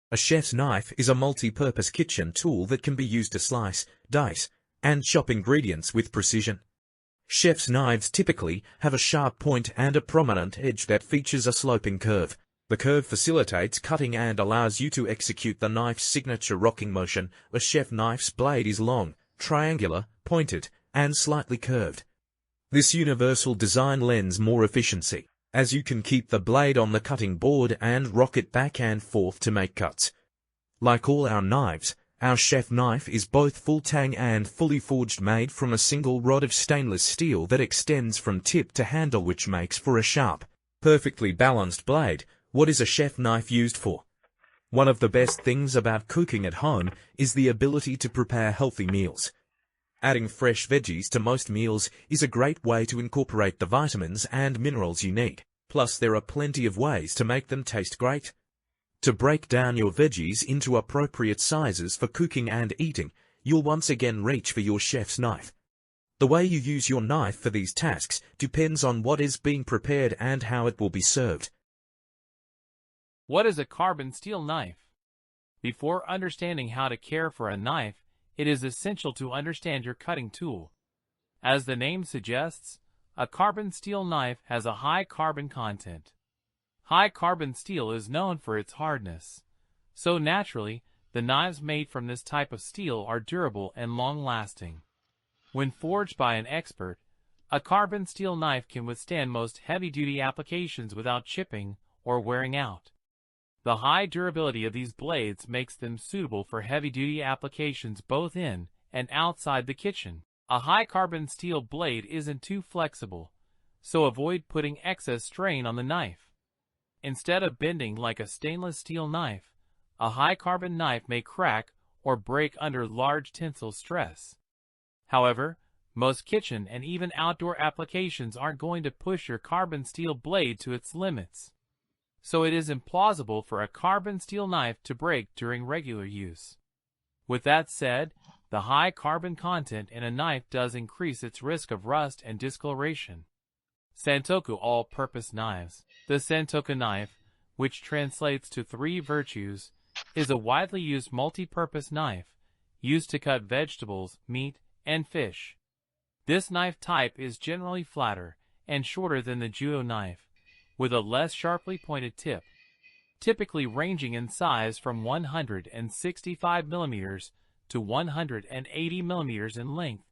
A chef's knife is a multi-purpose kitchen tool that can be used to slice, dice, and chop ingredients with precision. Chef's knives typically have a sharp point and a prominent edge that features a sloping curve. The curve facilitates cutting and allows you to execute the knife's signature rocking motion. A chef knife's blade is long, triangular, pointed, and slightly curved. This universal design lends more efficiency, as you can keep the blade on the cutting board and rock it back and forth to make cuts. Like all our knives, our chef knife is both full-tang and fully forged, made from a single rod of stainless steel that extends from tip to handle, which makes for a sharp, perfectly balanced blade. What is a chef knife used for? One of the best things about cooking at home is the ability to prepare healthy meals. Adding fresh veggies to most meals is a great way to incorporate the vitamins and minerals you need. Plus, there are plenty of ways to make them taste great. To break down your veggies into appropriate sizes for cooking and eating, you'll once again reach for your chef's knife. The way you use your knife for these tasks depends on what is being prepared and how it will be served. What is a carbon steel knife? Before understanding how to care for a knife, it is essential to understand your cutting tool. As the name suggests, a carbon steel knife has a high carbon content. High carbon steel is known for its hardness. So naturally, the knives made from this type of steel are durable and long-lasting. When forged by an expert, a carbon steel knife can withstand most heavy-duty applications without chipping or wearing out. The high durability of these blades makes them suitable for heavy-duty applications both in and outside the kitchen. A high-carbon steel blade isn't too flexible, so avoid putting excess strain on the knife. Instead of bending like a stainless steel knife, a high-carbon knife may crack or break under large tensile stress. However, most kitchen and even outdoor applications aren't going to push your carbon steel blade to its limits. So it is implausible for a carbon steel knife to break during regular use. With that said, the high carbon content in a knife does increase its risk of rust and discoloration. Santoku all-purpose knives. The Santoku knife, which translates to 3 virtues, is a widely used multi-purpose knife, used to cut vegetables, meat, and fish. This knife type is generally flatter and shorter than the judo knife, with a less sharply pointed tip, typically ranging in size from 165 mm to 180 mm in length.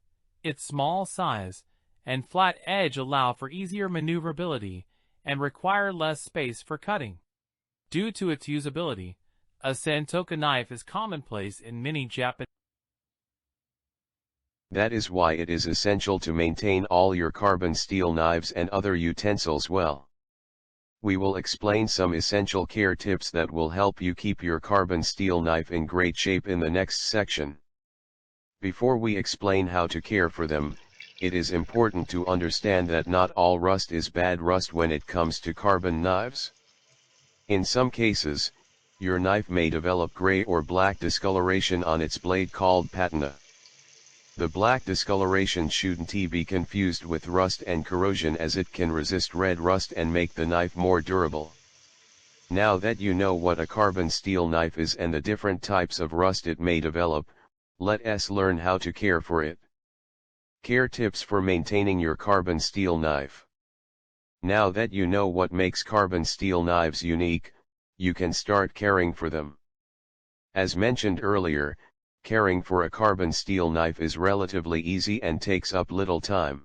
Its small size and flat edge allow for easier maneuverability and require less space for cutting. Due to its usability, a Santoku knife is commonplace in many Japanese. That is why it is essential to maintain all your carbon steel knives and other utensils well. We will explain some essential care tips that will help you keep your carbon steel knife in great shape in the next section. Before we explain how to care for them, it is important to understand that not all rust is bad rust when it comes to carbon knives. In some cases, your knife may develop gray or black discoloration on its blade called patina. The black discoloration shouldn't be confused with rust and corrosion, as it can resist red rust and make the knife more durable. Now that you know what a carbon steel knife is and the different types of rust it may develop, let us learn how to care for it. Care tips for maintaining your carbon steel knife. Now that you know what makes carbon steel knives unique, you can start caring for them. As mentioned earlier, caring for a carbon steel knife is relatively easy and takes up little time.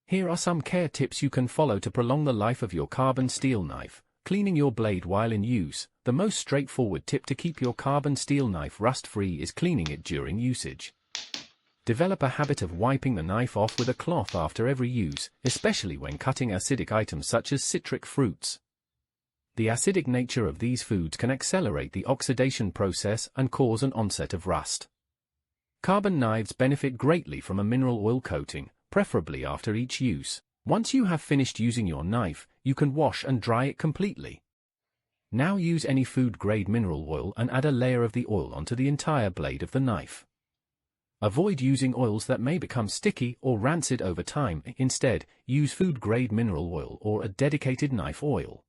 Here are some care tips you can follow to prolong the life of your carbon steel knife. Cleaning your blade while in use. The most straightforward tip to keep your carbon steel knife rust-free is cleaning it during usage. Develop a habit of wiping the knife off with a cloth after every use, especially when cutting acidic items such as citric fruits. The acidic nature of these foods can accelerate the oxidation process and cause an onset of rust. Carbon knives benefit greatly from a mineral oil coating, preferably after each use. Once you have finished using your knife, you can wash and dry it completely. Now use any food-grade mineral oil and add a layer of the oil onto the entire blade of the knife. Avoid using oils that may become sticky or rancid over time. Instead, use food-grade mineral oil or a dedicated knife oil.